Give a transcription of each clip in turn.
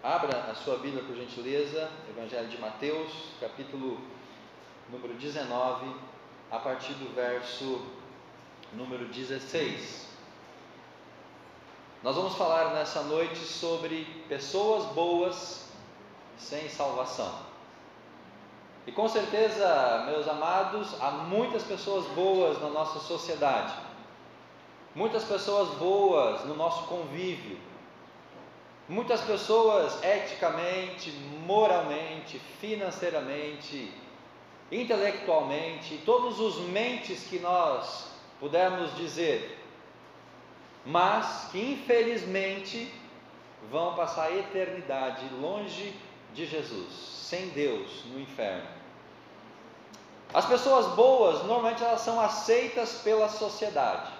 Abra a sua Bíblia, por gentileza, Evangelho de Mateus, capítulo número 19, a partir do verso número 16. Nós vamos falar nessa noite sobre pessoas boas sem salvação. E com certeza, meus amados, há muitas pessoas boas na nossa sociedade, muitas pessoas boas no nosso convívio, muitas pessoas eticamente, moralmente, financeiramente, intelectualmente, todos os mentes que nós pudermos dizer, mas que infelizmente vão passar a eternidade longe de Jesus, sem Deus, no inferno. As pessoas boas, normalmente elas são aceitas pela sociedade,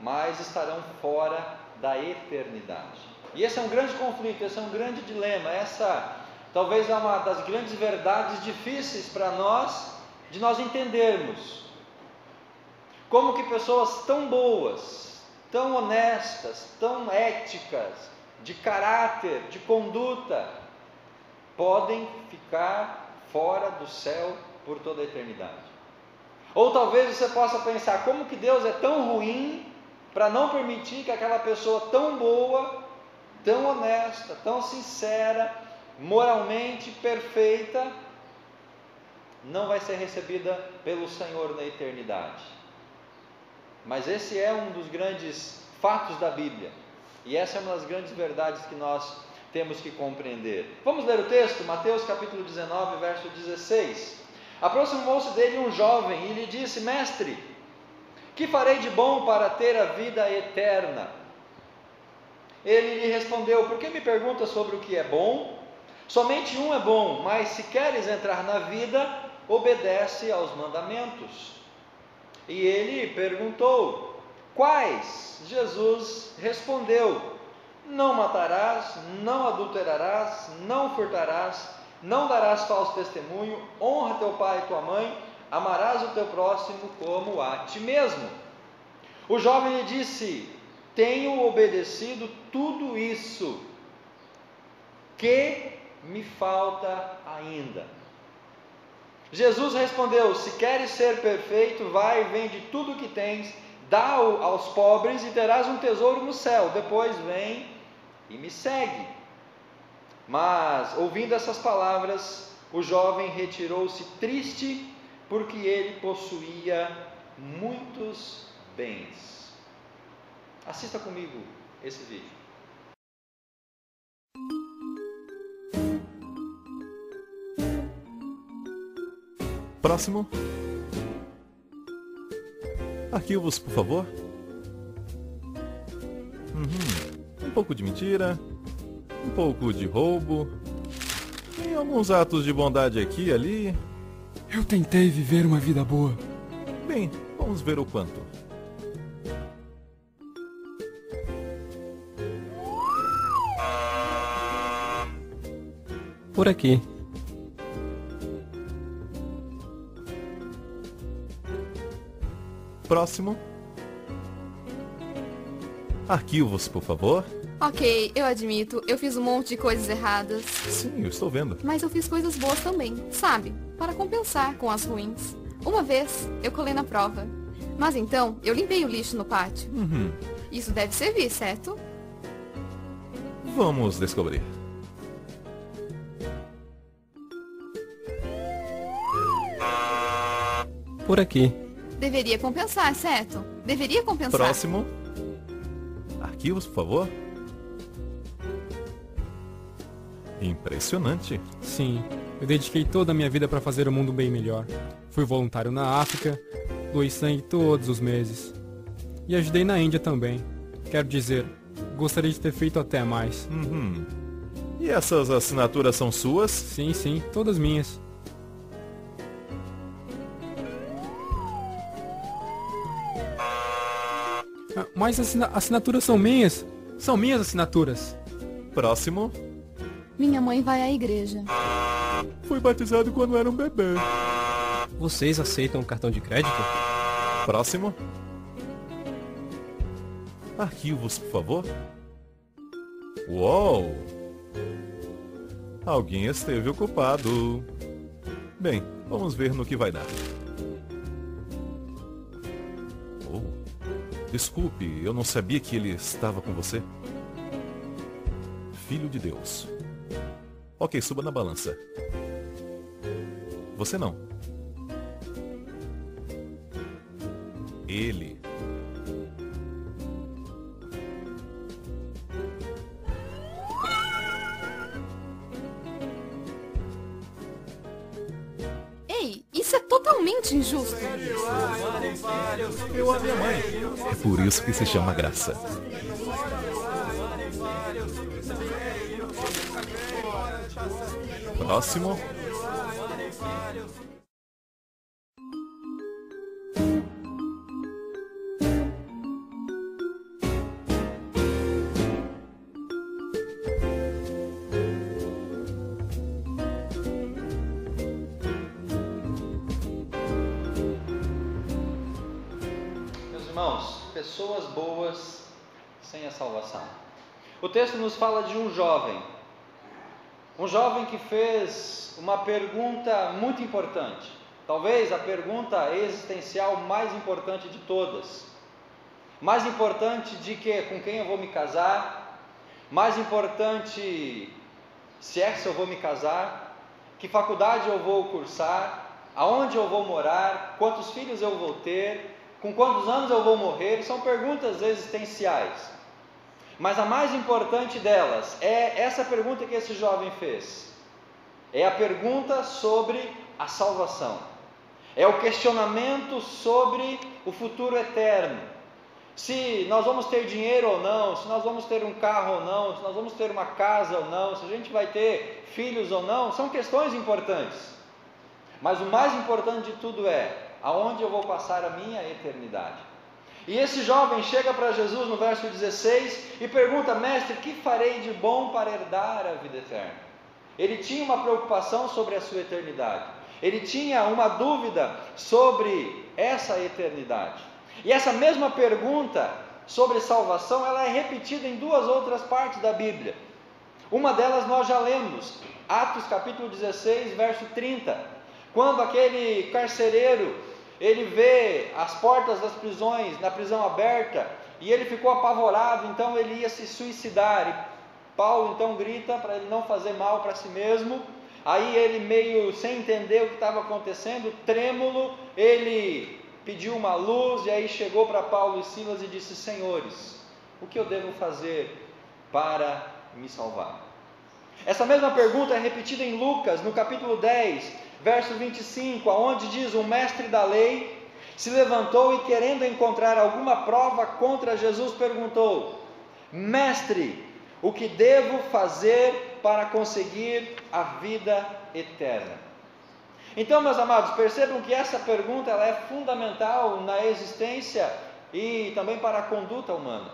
mas estarão fora da eternidade. E esse é um grande conflito, esse é um grande dilema, essa talvez é uma das grandes verdades difíceis para nós, de nós entendermos. Como que pessoas tão boas, tão honestas, tão éticas, de caráter, de conduta, podem ficar fora do céu por toda a eternidade. Ou talvez você possa pensar, como que Deus é tão ruim para não permitir que aquela pessoa tão boa, tão honesta, tão sincera, moralmente perfeita, não vai ser recebida pelo Senhor na eternidade. Mas esse é um dos grandes fatos da Bíblia, e essa é uma das grandes verdades que nós temos que compreender. Vamos ler o texto, Mateus capítulo 19, verso 16. Aproximou-se dele um jovem e lhe disse: Mestre, que farei de bom para ter a vida eterna? Ele lhe respondeu: por que me perguntas sobre o que é bom? Somente um é bom, mas se queres entrar na vida, obedece aos mandamentos. E ele perguntou: quais? Jesus respondeu: não matarás, não adulterarás, não furtarás, não darás falso testemunho, honra teu pai e tua mãe, amarás o teu próximo como a ti mesmo. O jovem lhe disse: tenho obedecido tudo isso, que me falta ainda? Jesus respondeu: se queres ser perfeito, vai e vende tudo o que tens, dá-o aos pobres e terás um tesouro no céu, depois vem e me segue. Mas, ouvindo essas palavras, o jovem retirou-se triste, porque ele possuía muitos bens. Assista comigo esse vídeo. Próximo. Arquivos, por favor. Um pouco de mentira, um pouco de roubo, tem alguns atos de bondade aqui e ali. Eu tentei viver uma vida boa. Bem, vamos ver o quanto. Por aqui. Próximo. Arquivos, por favor. Ok, eu admito, eu fiz um monte de coisas erradas. Sim, eu estou vendo. Mas eu fiz coisas boas também, sabe? Para compensar com as ruins. Uma vez, eu colei na prova. Mas então, eu limpei o lixo no pátio. Isso deve servir, certo? Vamos descobrir. Por aqui. Deveria compensar, certo? Deveria compensar. Próximo. Arquivos, por favor. Impressionante. Sim, eu dediquei toda a minha vida para fazer o mundo bem melhor. Fui voluntário na África, doei sangue todos os meses. E ajudei na Índia também. Quero dizer, gostaria de ter feito até mais. E essas assinaturas são suas? Sim, todas minhas. Mas assinaturas são minhas. São minhas assinaturas. Próximo. Minha mãe vai à igreja. Fui batizado quando era um bebê. Vocês aceitam cartão de crédito? Próximo. Arquivos, por favor. Uou! Alguém esteve ocupado. Bem, vamos ver no que vai dar. Oh, desculpe, eu não sabia que ele estava com você. Filho de Deus. Ok, suba na balança. Você não. Ele. Ei, isso é totalmente injusto. Eu amei a mãe. É por isso que se chama graça. Próximo. Meus irmãos, pessoas boas sem a salvação. O texto nos fala de um jovem que fez uma pergunta muito importante, talvez a pergunta existencial mais importante de todas. Mais importante de que com quem eu vou me casar, mais importante se eu vou me casar, que faculdade eu vou cursar, aonde eu vou morar, quantos filhos eu vou ter, com quantos anos eu vou morrer. São perguntas existenciais. Mas a mais importante delas é essa pergunta que esse jovem fez. É a pergunta sobre a salvação. É o questionamento sobre o futuro eterno. Se nós vamos ter dinheiro ou não, se nós vamos ter um carro ou não, se nós vamos ter uma casa ou não, se a gente vai ter filhos ou não, são questões importantes. Mas o mais importante de tudo é aonde eu vou passar a minha eternidade. E esse jovem chega para Jesus no verso 16 e pergunta: mestre, que farei de bom para herdar a vida eterna? Ele tinha uma preocupação sobre a sua eternidade. Ele tinha uma dúvida sobre essa eternidade. E essa mesma pergunta sobre salvação, ela é repetida em duas outras partes da Bíblia. Uma delas nós já lemos, Atos capítulo 16, verso 30, quando aquele carcereiro, ele vê as portas das prisões, na prisão aberta, e ele ficou apavorado, então ele ia se suicidar, e Paulo então grita para ele não fazer mal para si mesmo. Aí ele, meio sem entender o que estava acontecendo, trêmulo, ele pediu uma luz, e aí chegou para Paulo e Silas e disse: senhores, o que eu devo fazer para me salvar? Essa mesma pergunta é repetida em Lucas, no capítulo 10, verso 25, onde diz: o mestre da lei se levantou e, querendo encontrar alguma prova contra Jesus, perguntou: mestre, o que devo fazer para conseguir a vida eterna? Então, meus amados, percebam que essa pergunta ela é fundamental na existência e também para a conduta humana.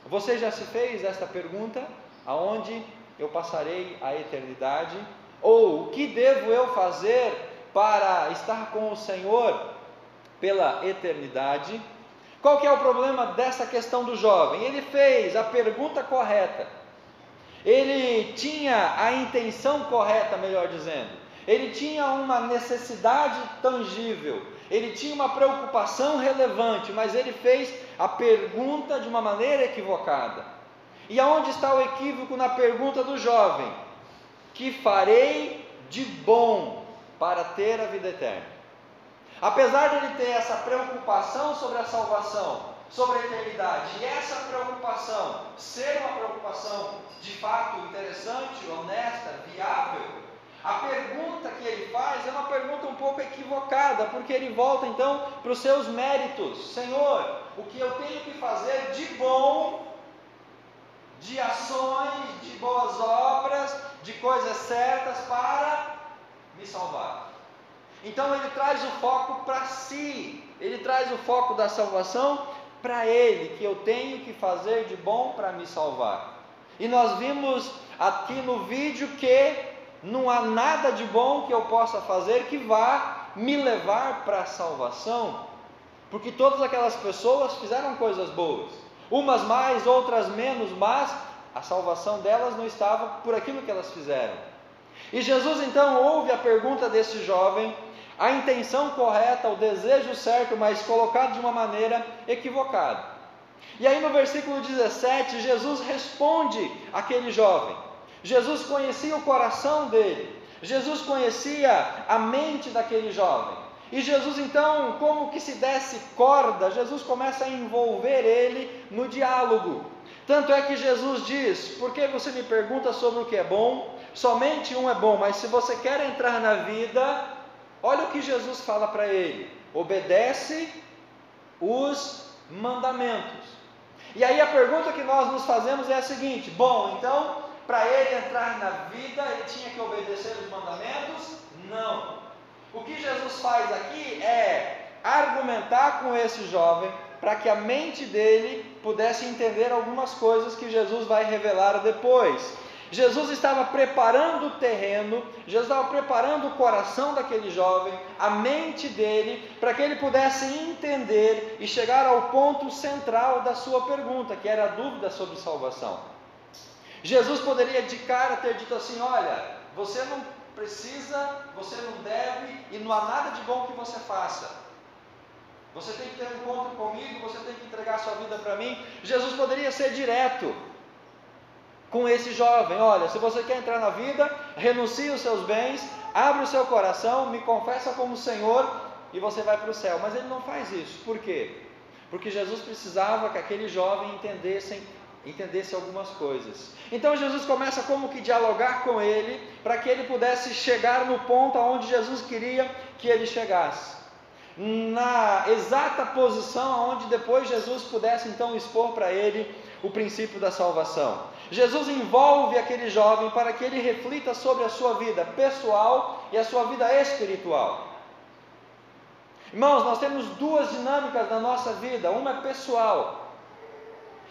Você já se fez esta pergunta? Aonde eu passarei a eternidade? Ou o que devo eu fazer para estar com o Senhor pela eternidade? Qual que é o problema dessa questão do jovem? Ele fez a pergunta correta. Ele tinha a intenção correta, melhor dizendo. Ele tinha uma necessidade tangível. Ele tinha uma preocupação relevante, mas ele fez a pergunta de uma maneira equivocada. E aonde está o equívoco na pergunta do jovem? Que farei de bom para ter a vida eterna? Apesar de ele ter essa preocupação sobre a salvação, sobre a eternidade, e essa preocupação ser uma preocupação de fato interessante, honesta, viável, a pergunta que ele faz é uma pergunta um pouco equivocada, porque ele volta então para os seus méritos. Senhor, o que eu tenho que fazer de bom, de ações, de boas obras, de coisas certas para me salvar? Então ele traz o foco para si, ele traz o foco da salvação para ele, que eu tenho que fazer de bom para me salvar. E nós vimos aqui no vídeo que não há nada de bom que eu possa fazer que vá me levar para a salvação, porque todas aquelas pessoas fizeram coisas boas, umas mais, outras menos, mas A salvação delas não estava por aquilo que elas fizeram. E Jesus então ouve a pergunta desse jovem, a intenção correta, o desejo certo, mas colocado de uma maneira equivocada. E aí no versículo 17, Jesus responde àquele jovem. Jesus conhecia o coração dele, Jesus conhecia a mente daquele jovem. E Jesus então, como que se desse corda, Jesus começa a envolver ele no diálogo. Tanto é que Jesus diz: por que você me pergunta sobre o que é bom? Somente um é bom, mas se você quer entrar na vida, olha o que Jesus fala para ele: obedece os mandamentos. E aí a pergunta que nós nos fazemos é a seguinte: bom, então, para ele entrar na vida, ele tinha que obedecer os mandamentos? Não. O que Jesus faz aqui é argumentar com esse jovem para que a mente dele pudesse entender algumas coisas que Jesus vai revelar depois. Jesus estava preparando o terreno, Jesus estava preparando o coração daquele jovem, a mente dele, para que ele pudesse entender e chegar ao ponto central da sua pergunta, que era a dúvida sobre salvação. Jesus poderia de cara ter dito assim: olha, você não precisa, você não deve, e não há nada de bom que você faça. Você tem que ter um encontro comigo, você tem que entregar sua vida para mim. Jesus poderia ser direto com esse jovem: olha, se você quer entrar na vida, renuncie os seus bens, abre o seu coração, me confessa como Senhor e você vai para o céu. Mas ele não faz isso. Por quê? Porque Jesus precisava que aquele jovem entendesse algumas coisas. Então Jesus começa como que dialogar com ele, para que ele pudesse chegar no ponto aonde Jesus queria que ele chegasse, na exata posição onde depois Jesus pudesse então expor para ele o princípio da salvação. Jesus envolve aquele jovem para que ele reflita sobre a sua vida pessoal e a sua vida espiritual. Irmãos, nós temos duas dinâmicas na nossa vida. Uma é pessoal,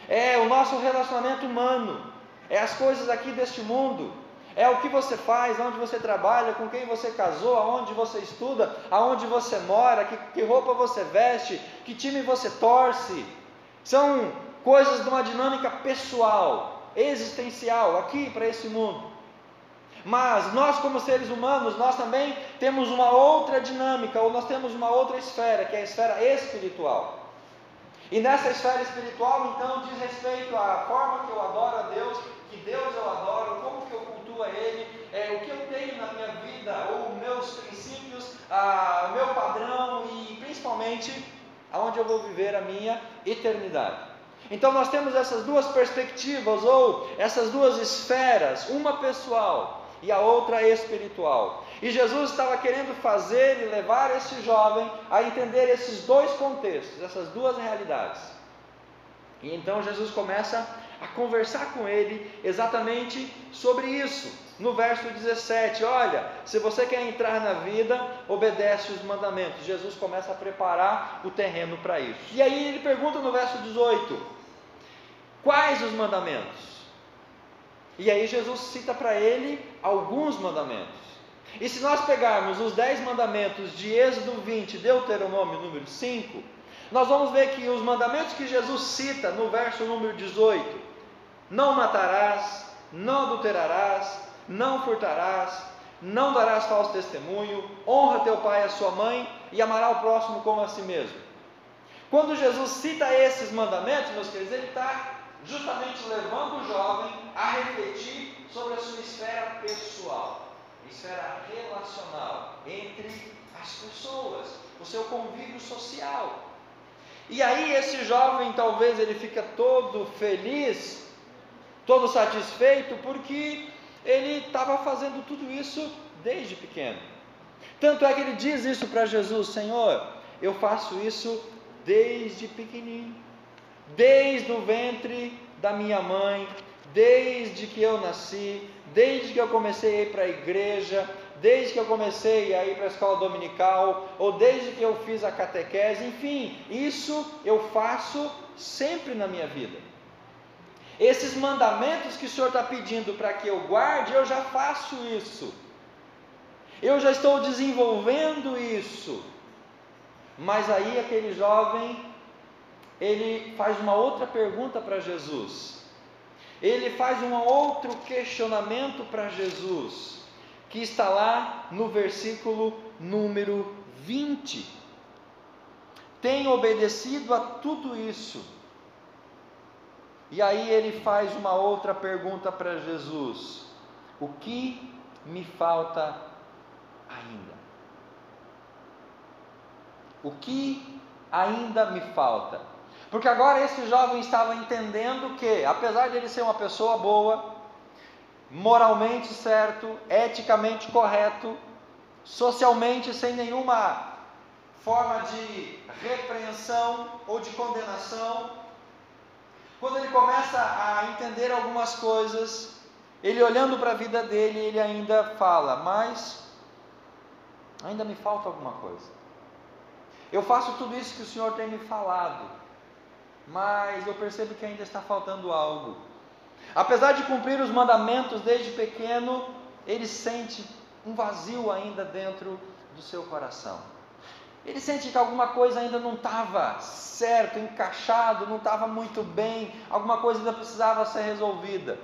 é o nosso relacionamento humano, é as coisas aqui deste mundo, é o que você faz, onde você trabalha, com quem você casou, aonde você estuda, aonde você mora, que roupa você veste, que time você torce. São coisas de uma dinâmica pessoal, existencial, aqui para esse mundo. Mas nós, como seres humanos, nós também temos uma outra dinâmica, ou nós temos uma outra esfera, que é a esfera espiritual. E nessa esfera espiritual, então, diz respeito à forma que eu adoro a Deus, que Deus eu adoro, como que eu cultuo a Ele, o que eu tenho na minha vida, ou meus princípios, o meu padrão e principalmente aonde eu vou viver a minha eternidade. Então nós temos essas duas perspectivas, ou essas duas esferas, uma pessoal e a outra espiritual. E Jesus estava querendo fazer e levar esse jovem a entender esses dois contextos, essas duas realidades. E então Jesus começa a conversar com ele exatamente sobre isso. No verso 17, olha, se você quer entrar na vida, obedece os mandamentos. Jesus começa a preparar o terreno para isso. E aí ele pergunta no verso 18, quais os mandamentos? E aí Jesus cita para ele alguns mandamentos. E se nós pegarmos os 10 mandamentos de Êxodo 20, Deuteronômio número 5, nós vamos ver que os mandamentos que Jesus cita no verso número 18, não matarás, não adulterarás, não furtarás, não darás falso testemunho, honra teu pai e a sua mãe e amará o próximo como a si mesmo. Quando Jesus cita esses mandamentos, meus queridos, ele está justamente levando o jovem a refletir sobre a sua esfera pessoal, esfera relacional entre as pessoas, o seu convívio social. E aí esse jovem talvez ele fica todo feliz, todo satisfeito, porque ele estava fazendo tudo isso desde pequeno. Tanto é que ele diz isso para Jesus: Senhor, eu faço isso desde pequenininho, desde o ventre da minha mãe, desde que eu nasci, desde que eu comecei a ir para a igreja, desde que eu comecei a ir para a escola dominical, ou desde que eu fiz a catequese, enfim, isso eu faço sempre na minha vida. Esses mandamentos que o Senhor está pedindo para que eu guarde, eu já faço isso, eu já estou desenvolvendo isso. Mas aí aquele jovem, ele faz uma outra pergunta para Jesus. ele faz um outro questionamento para Jesus, que está lá no versículo número 20. Tem obedecido a tudo isso. E aí ele faz uma outra pergunta para Jesus: o que me falta ainda? O que ainda me falta? Porque agora esse jovem estava entendendo que, apesar de ele ser uma pessoa boa, moralmente certo, eticamente correto, socialmente sem nenhuma forma de repreensão ou de condenação, quando ele começa a entender algumas coisas, ele olhando para a vida dele, ele ainda fala: mas ainda me falta alguma coisa. Eu faço tudo isso que o Senhor tem me falado, mas eu percebo que ainda está faltando algo. Apesar de cumprir os mandamentos desde pequeno, ele sente um vazio ainda dentro do seu coração. Ele sente que alguma coisa ainda não estava certo, encaixado, não estava muito bem, alguma coisa ainda precisava ser resolvida.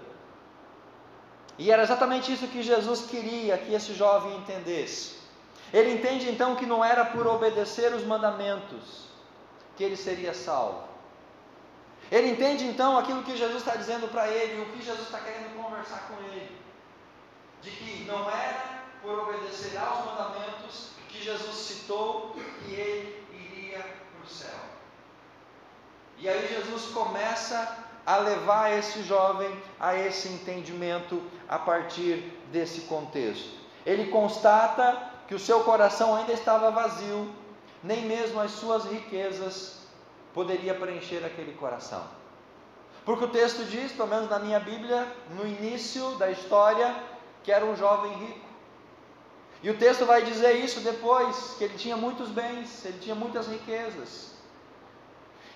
E era exatamente isso que Jesus queria que esse jovem entendesse. Ele entende então que não era por obedecer os mandamentos que ele seria salvo. Ele entende então aquilo que Jesus está dizendo para ele, o que Jesus está querendo conversar com ele, de que não era por obedecer aos mandamentos que Jesus citou que ele iria para o céu. E aí Jesus começa a levar esse jovem a esse entendimento a partir desse contexto. Ele constata que o seu coração ainda estava vazio, nem mesmo as suas riquezas poderia preencher aquele coração. Porque o texto diz, pelo menos na minha Bíblia, no início da história, que era um jovem rico. E o texto vai dizer isso depois, que ele tinha muitos bens, ele tinha muitas riquezas.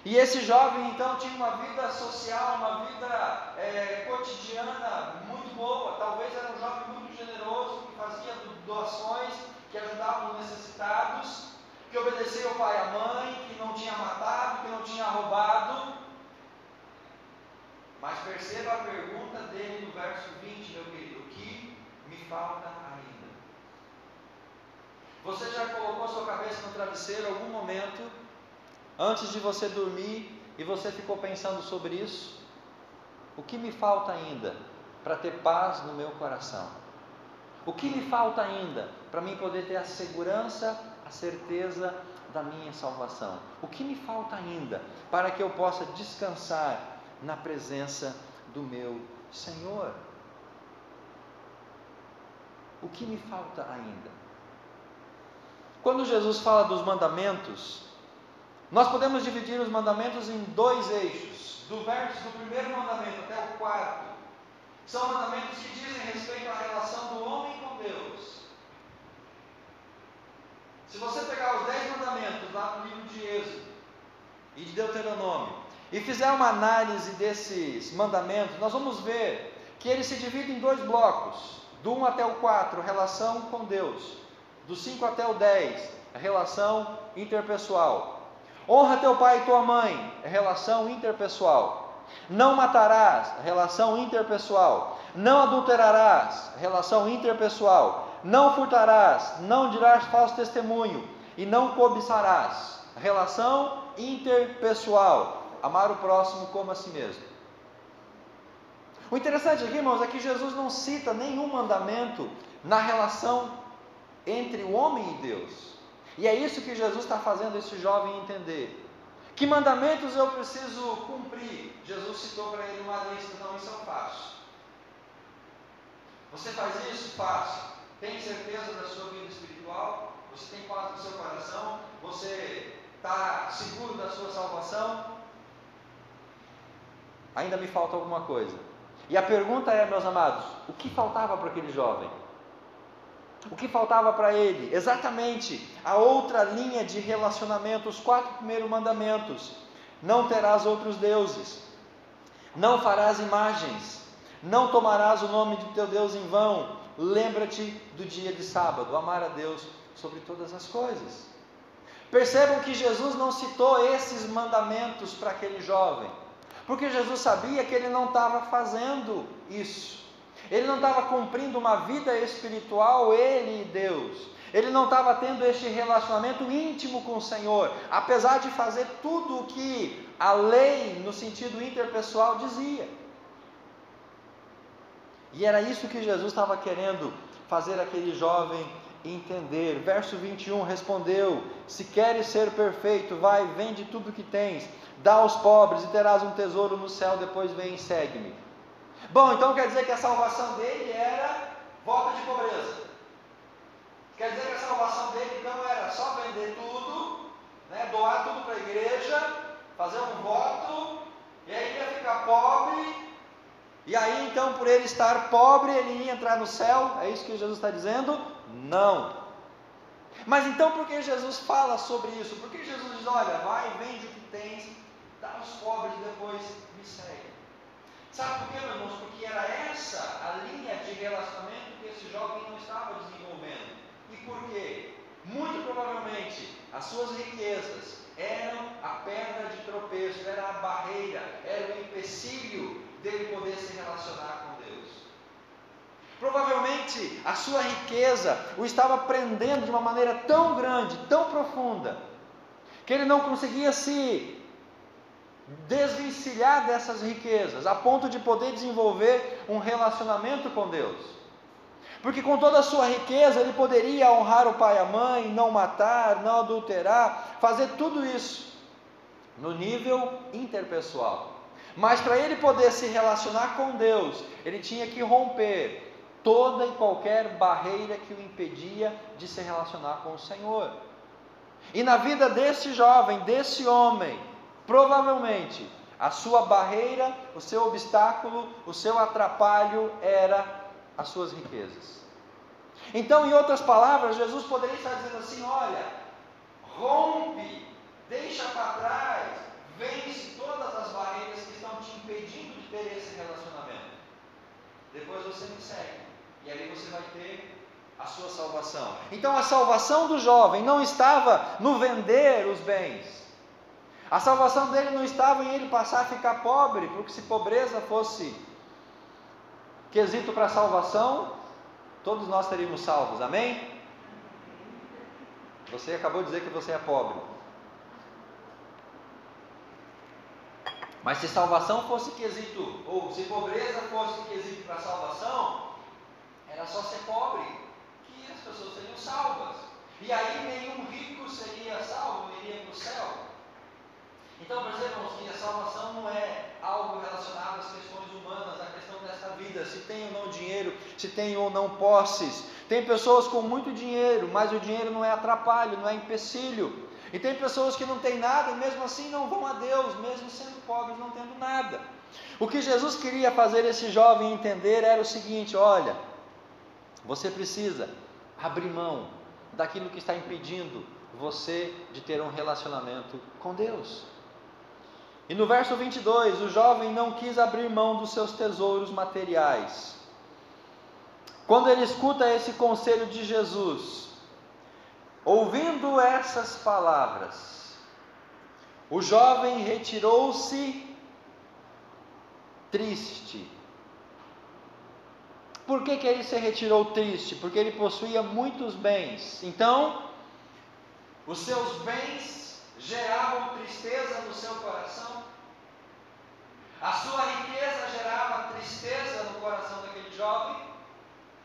E esse jovem então tinha uma vida social, uma vida cotidiana muito boa. Talvez era um jovem muito generoso, que fazia doações, que ajudava os necessitados, que obedecia ao pai e à mãe, que não tinha matado, que não tinha roubado. Mas perceba a pergunta dele no verso 20, meu querido: o que me falta ainda? Você já colocou sua cabeça no travesseiro em algum momento, antes de você dormir, e você ficou pensando sobre isso? O que me falta ainda para ter paz no meu coração? O que me falta ainda para mim poder ter a segurança, a certeza da minha salvação? O que me falta ainda para que eu possa descansar na presença do meu Senhor? O que me falta ainda? Quando Jesus fala dos mandamentos, nós podemos dividir os mandamentos em dois eixos, do primeiro mandamento até o quarto. São mandamentos que dizem respeito à relação do homem com Deus. Se você pegar os 10 mandamentos lá no livro de Êxodo e de Deuteronômio, e fizer uma análise desses mandamentos, nós vamos ver que eles se dividem em dois blocos, do 1 até o 4, relação com Deus, do 5 até o 10, relação interpessoal. Honra teu pai e tua mãe, relação interpessoal. Não matarás, relação interpessoal. Não adulterarás, relação interpessoal. Não furtarás, não dirás falso testemunho, e não cobiçarás, relação interpessoal. Amar o próximo como a si mesmo. O interessante aqui, irmãos, é que Jesus não cita nenhum mandamento na relação entre o homem e Deus. E é isso que Jesus está fazendo esse jovem entender. Que mandamentos eu preciso cumprir? Jesus citou para ele uma lista: não, isso eu faço. Você faz isso? Faço. Tem certeza da sua vida espiritual? Você tem paz no seu coração? Você está seguro da sua salvação? Ainda me falta alguma coisa. E a pergunta é, meus amados, o que faltava para aquele jovem? O que faltava para ele? Exatamente a outra linha de relacionamento, os 4 primeiros mandamentos. Não terás outros deuses, não farás imagens, não tomarás o nome de teu Deus em vão, lembra-te do dia de sábado, amar a Deus sobre todas as coisas. Percebam que Jesus não citou esses mandamentos para aquele jovem, Porque Jesus sabia que ele não estava fazendo isso. Ele não estava cumprindo uma vida espiritual, ele e Deus. Ele não estava tendo este relacionamento íntimo com o Senhor, apesar de fazer tudo o que a lei, no sentido interpessoal, dizia. E era isso que Jesus estava querendo fazer aquele jovem entender. Verso 21, respondeu: se queres ser perfeito, vai, vende tudo que tens, dá aos pobres e terás um tesouro no céu, depois vem e segue-me. Bom, então quer dizer que a salvação dele era volta de pobreza. Quer dizer que a salvação dele então era só vender tudo, né, doar tudo para a igreja, fazer um voto, e aí ele ia ficar pobre, e aí então por ele estar pobre ele ia entrar no céu? É isso que Jesus está dizendo? Não. Mas então por que Jesus fala sobre isso? Por que Jesus diz, olha, vai, vende o que tens, dá aos pobres e depois me segue? Sabe por quê, meus irmãos? Porque era essa a linha de relacionamento que esse jovem não estava desenvolvendo. E por quê? Muito provavelmente as suas riquezas eram a pedra de tropeço, era a barreira, era o empecilho dele poder se relacionar com Deus. Provavelmente a sua riqueza o estava prendendo de uma maneira tão grande, tão profunda, que ele não conseguia se desvencilhar dessas riquezas, a ponto de poder desenvolver um relacionamento com Deus. Porque com toda a sua riqueza ele poderia honrar o pai e a mãe, não matar, não adulterar, fazer tudo isso no nível interpessoal. Mas para ele poder se relacionar com Deus, ele tinha que romper toda e qualquer barreira que o impedia de se relacionar com o Senhor. E na vida desse jovem, desse homem, provavelmente a sua barreira, o seu obstáculo, o seu atrapalho era as suas riquezas. Então, em outras palavras, Jesus poderia estar dizendo assim, olha, rompe, deixa para trás, vence todas as barreiras que estão te impedindo de ter esse relacionamento. Depois você me segue, e aí você vai ter a sua salvação. Então a salvação do jovem não estava no vender os bens. A salvação dele não estava em ele passar a ficar pobre, porque se pobreza fosse quesito para salvação, todos nós seríamos salvos, amém? Você acabou de dizer que você é pobre. Mas se salvação fosse quesito, ou se pobreza fosse quesito para salvação, era só ser pobre que as pessoas seriam salvas. E aí nenhum rico seria salvo, iria para o céu. Então percebam que a salvação não é algo relacionado às questões humanas, à questão desta vida, se tem ou não dinheiro, se tem ou não posses. Tem pessoas com muito dinheiro, mas o dinheiro não é atrapalho, não é empecilho. E tem pessoas que não têm nada e mesmo assim não vão a Deus, mesmo sendo pobres, não tendo nada. O que Jesus queria fazer esse jovem entender era o seguinte, olha, você precisa abrir mão daquilo que está impedindo você de ter um relacionamento com Deus. E no verso 22, o jovem não quis abrir mão dos seus tesouros materiais. Quando ele escuta esse conselho de Jesus, ouvindo essas palavras, o jovem retirou-se triste. Por que ele se retirou triste? Porque ele possuía muitos bens. Então, os seus bens geravam tristeza no seu coração. A sua riqueza gerava tristeza no coração daquele jovem,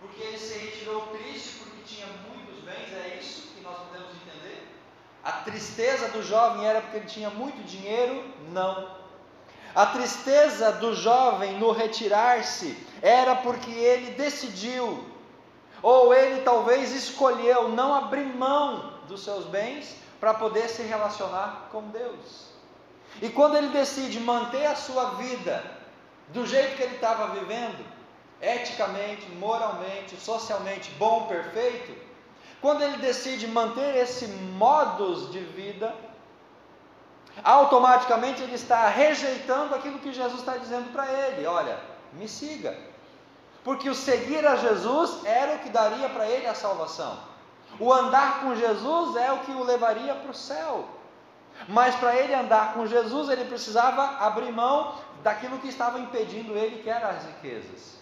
porque ele se retirou triste porque tinha muitos bens. É isso que nós podemos entender? A tristeza do jovem era porque ele tinha muito dinheiro? Não. A tristeza do jovem no retirar-se era porque ele decidiu, ou ele talvez escolheu não abrir mão dos seus bens para poder se relacionar com Deus. E quando ele decide manter a sua vida do jeito que ele estava vivendo, eticamente, moralmente, socialmente bom, perfeito, quando ele decide manter esse modus de vida, automaticamente ele está rejeitando aquilo que Jesus está dizendo para ele, olha, me siga, porque o seguir a Jesus era o que daria para ele a salvação, o andar com Jesus é o que o levaria para o céu, mas para ele andar com Jesus ele precisava abrir mão daquilo que estava impedindo ele, que eram as riquezas.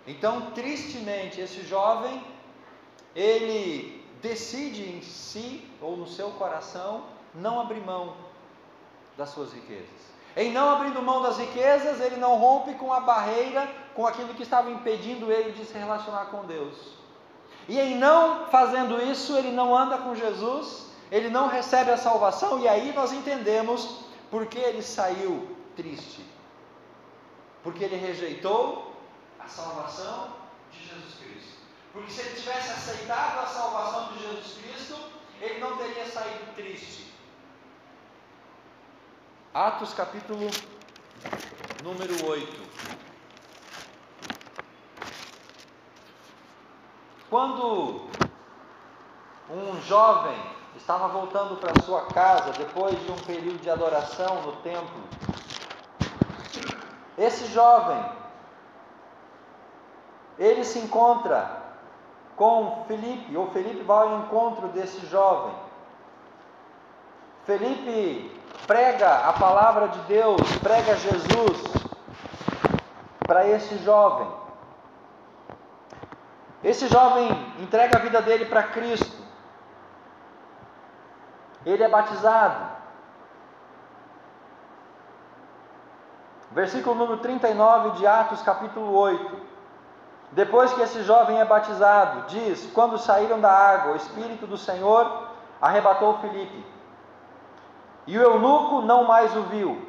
Então, tristemente, esse jovem, ele decide em si, ou no seu coração, não abrir mão das suas riquezas. Em não abrindo mão das riquezas, ele não rompe com a barreira, com aquilo que estava impedindo ele de se relacionar com Deus. E em não fazendo isso, ele não anda com Jesus, ele não recebe a salvação, e aí nós entendemos por que ele saiu triste. Porque ele rejeitou a salvação de Jesus Cristo. Porque se ele tivesse aceitado a salvação de Jesus Cristo, ele não teria saído triste. Atos capítulo número 8. Quando um jovem estava voltando para sua casa, depois de um período de adoração no templo, esse jovem, ele se encontra com Felipe, ou Felipe vai ao encontro desse jovem. Felipe prega a palavra de Deus, prega Jesus para esse jovem. Esse jovem entrega a vida dele para Cristo. Ele é batizado. Versículo número 39 de Atos capítulo 8. Depois que esse jovem é batizado, diz: quando saíram da água, o Espírito do Senhor arrebatou Filipe, e o eunuco não mais o viu.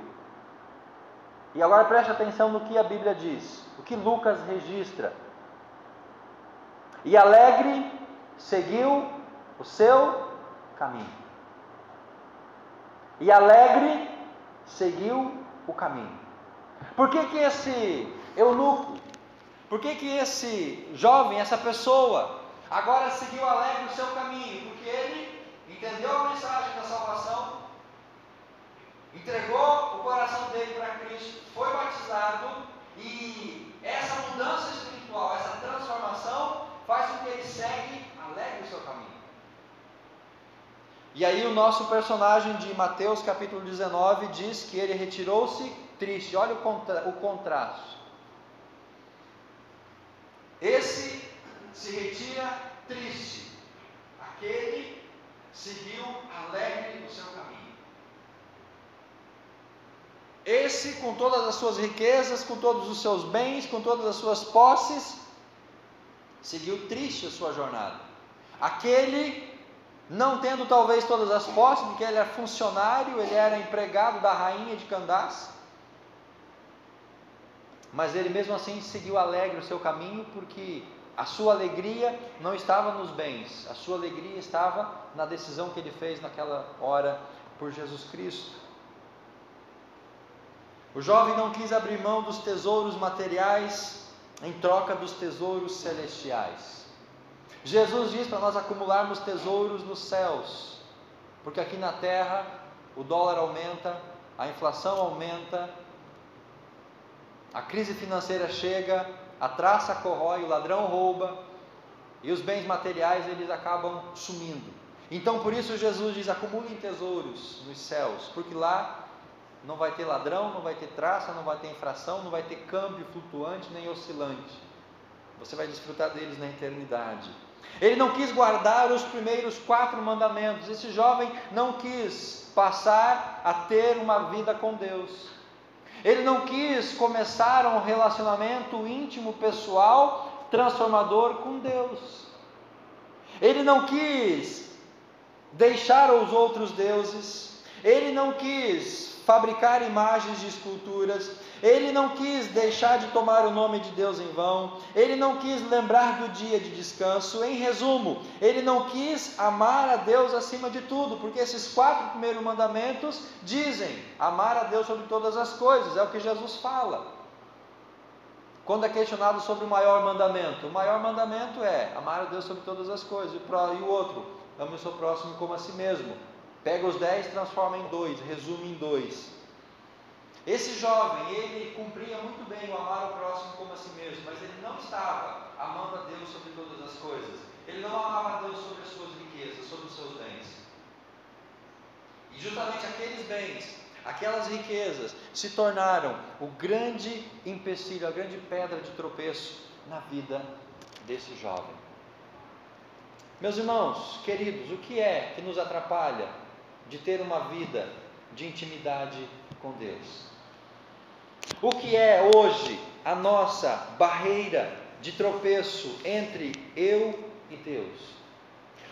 E agora preste atenção no que a Bíblia diz, o que Lucas registra. E alegre seguiu o seu caminho. E alegre seguiu o caminho. Por que esse eunuco, por que esse jovem, essa pessoa, agora seguiu alegre o seu caminho? Porque ele entendeu a mensagem da salvação, entregou o coração dele para Cristo, foi batizado, e essa mudança espiritual, essa transformação, faz com que ele segue alegre o seu caminho. E aí o nosso personagem de Mateus capítulo 19 diz que ele retirou-se triste. Olha o contraste. Esse se retira triste, aquele seguiu alegre o seu caminho. Esse, com todas as suas riquezas, com todos os seus bens, com todas as suas posses, seguiu triste a sua jornada. Aquele, não tendo talvez todas as posses, porque ele era funcionário, ele era empregado da rainha de Candace, mas ele mesmo assim seguiu alegre o seu caminho, porque a sua alegria não estava nos bens, a sua alegria estava na decisão que ele fez naquela hora por Jesus Cristo. O jovem não quis abrir mão dos tesouros materiais em troca dos tesouros celestiais. Jesus diz para nós acumularmos tesouros nos céus, porque aqui na terra o dólar aumenta, a inflação aumenta, a crise financeira chega, a traça corrói, o ladrão rouba, e os bens materiais eles acabam sumindo. Então por isso Jesus diz: acumulem tesouros nos céus, porque lá não vai ter ladrão, não vai ter traça, não vai ter infração, não vai ter câmbio flutuante nem oscilante. Você vai desfrutar deles na eternidade. Ele não quis guardar os primeiros 4 mandamentos. Esse jovem não quis passar a ter uma vida com Deus. Ele não quis começar um relacionamento íntimo, pessoal, transformador com Deus. Ele não quis deixar os outros deuses. Ele não quis fabricar imagens de esculturas. Ele não quis deixar de tomar o nome de Deus em vão. Ele não quis lembrar do dia de descanso. Em resumo, ele não quis amar a Deus acima de tudo, porque esses 4 primeiros mandamentos dizem amar a Deus sobre todas as coisas. É o que Jesus fala quando é questionado sobre o maior mandamento. O maior mandamento é amar a Deus sobre todas as coisas. E o outro, ame o seu próximo como a si mesmo. Pega os 10 e transforma em 2, resume em 2. Esse jovem, ele cumpria muito bem o amar o próximo como a si mesmo, mas ele não estava amando a Deus sobre todas as coisas. Ele não amava a Deus sobre as suas riquezas, sobre os seus bens. E justamente aqueles bens, Aquelas riquezas se tornaram o grande empecilho, a grande pedra de tropeço na vida desse jovem. Meus irmãos queridos, o que é que nos atrapalha de ter uma vida de intimidade com Deus? O que é hoje a nossa barreira de tropeço entre eu e Deus?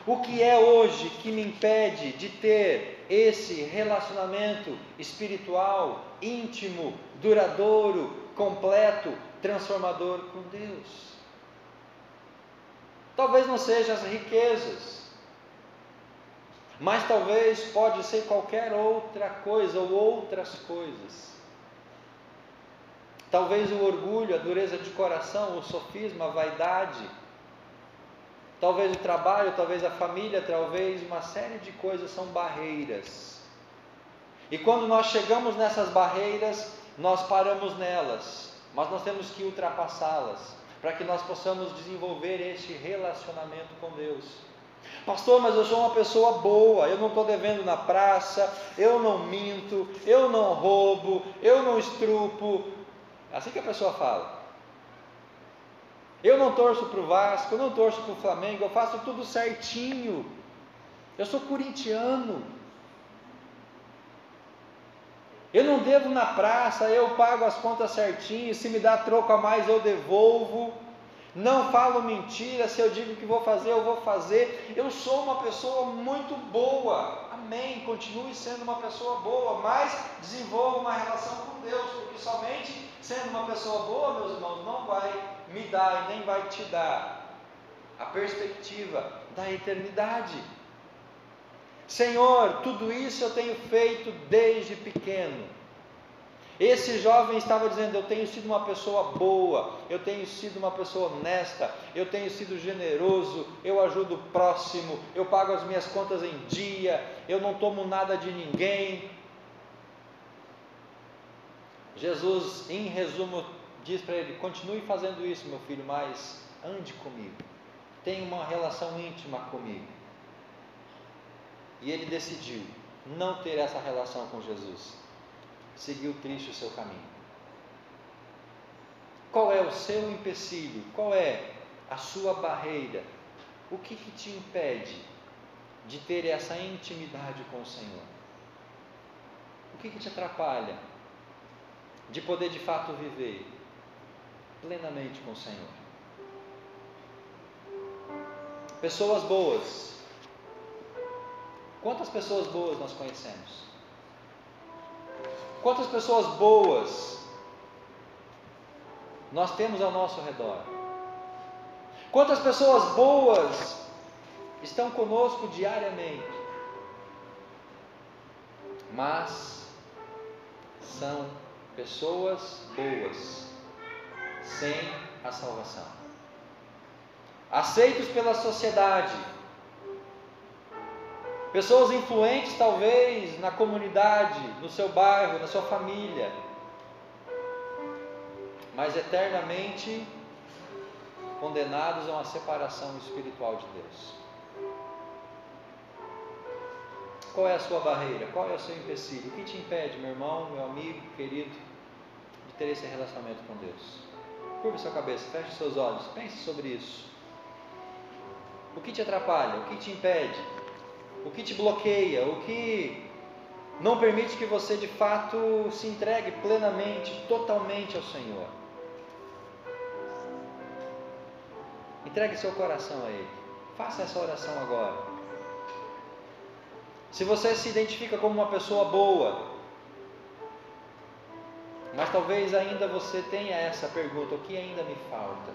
O que é hoje que me impede de ter esse relacionamento espiritual, íntimo, duradouro, completo, transformador com Deus? Talvez não sejam as riquezas, mas talvez pode ser qualquer outra coisa ou outras coisas. Talvez o orgulho, a dureza de coração, o sofisma, a vaidade, talvez o trabalho, talvez a família, talvez uma série de coisas são barreiras. E quando nós chegamos nessas barreiras, nós paramos nelas, mas nós temos que ultrapassá-las, para que nós possamos desenvolver este relacionamento com Deus. Pastor, mas eu sou uma pessoa boa, eu não estou devendo na praça, eu não minto, eu não roubo, eu não estrupo. É assim que a pessoa fala. Eu não torço para o Vasco, eu não torço para o Flamengo, eu faço tudo certinho. Eu sou corintiano. Eu não devo na praça, eu pago as contas certinho, se me dá troco a mais eu devolvo. Não falo mentira, se eu digo que vou fazer, eu vou fazer. Eu sou uma pessoa muito boa. Amém. Continue sendo uma pessoa boa, mas desenvolva uma relação com Deus, porque somente sendo uma pessoa boa, meus irmãos, não vai me dar e nem vai te dar a perspectiva da eternidade. Senhor, tudo isso eu tenho feito desde pequeno. Esse jovem estava dizendo: eu tenho sido uma pessoa boa, eu tenho sido uma pessoa honesta, eu tenho sido generoso, eu ajudo o próximo, eu pago as minhas contas em dia, eu não tomo nada de ninguém. Jesus, em resumo, diz para ele: continue fazendo isso, meu filho, mas ande comigo, tenha uma relação íntima comigo. E ele decidiu não ter essa relação com Jesus, seguiu triste o seu caminho. Qual é o seu empecilho? Qual é a sua barreira? O que te impede de ter essa intimidade com o Senhor? O que te atrapalha de poder de fato viver plenamente com o Senhor? Pessoas boas. Quantas pessoas boas nós conhecemos? Quantas pessoas boas nós temos ao nosso redor? Quantas pessoas boas estão conosco diariamente? Mas são pessoas boas sem a salvação, aceitos pela sociedade, pessoas influentes talvez na comunidade, no seu bairro, na sua família, mas eternamente condenados a uma separação espiritual de Deus. Qual é a sua barreira? Qual é o seu empecilho? O que te impede, meu irmão, meu amigo, querido, de ter esse relacionamento com Deus? Curva sua cabeça, feche seus olhos, pense sobre isso. O que te atrapalha? O que te impede? O que te bloqueia? O que não permite que você de fato se entregue plenamente, totalmente ao Senhor? Entregue seu coração a Ele. Faça essa oração agora. Se você se identifica como uma pessoa boa, mas talvez ainda você tenha essa pergunta: o que ainda me falta?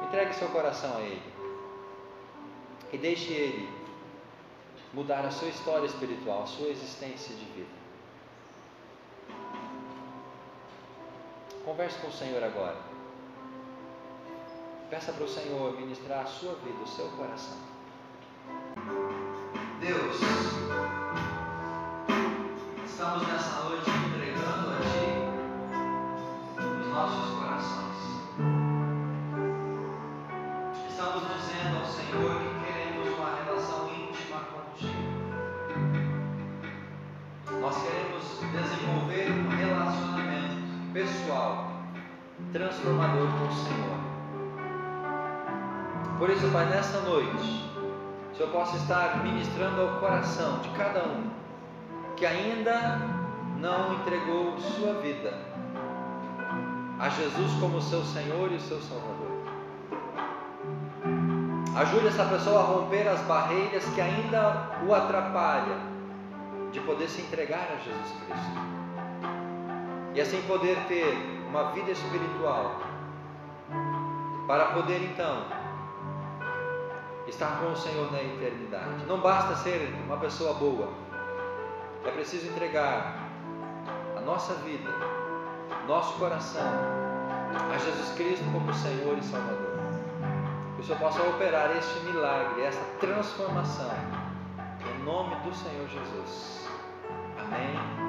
Entregue seu coração a Ele e deixe Ele mudar a sua história espiritual, a sua existência de vida. Converse com o Senhor agora. Peça para o Senhor ministrar a sua vida, o seu coração. Deus, estamos nessa noite entregando a Ti os nossos corações. Estamos dizendo ao Senhor que queremos uma relação íntima contigo. Nós queremos transformador com o Senhor. Por isso, Pai, nessa noite, o Senhor possa estar ministrando ao coração de cada um que ainda não entregou sua vida a Jesus como seu Senhor e o seu Salvador. Ajude essa pessoa a romper as barreiras que ainda o atrapalham de poder se entregar a Jesus Cristo e assim poder ter uma vida espiritual para poder então estar com o Senhor na eternidade. Não basta ser uma pessoa boa, é preciso entregar a nossa vida, nosso coração a Jesus Cristo como Senhor e Salvador. Que o Senhor possa operar este milagre, esta transformação, em nome do Senhor Jesus. Amém.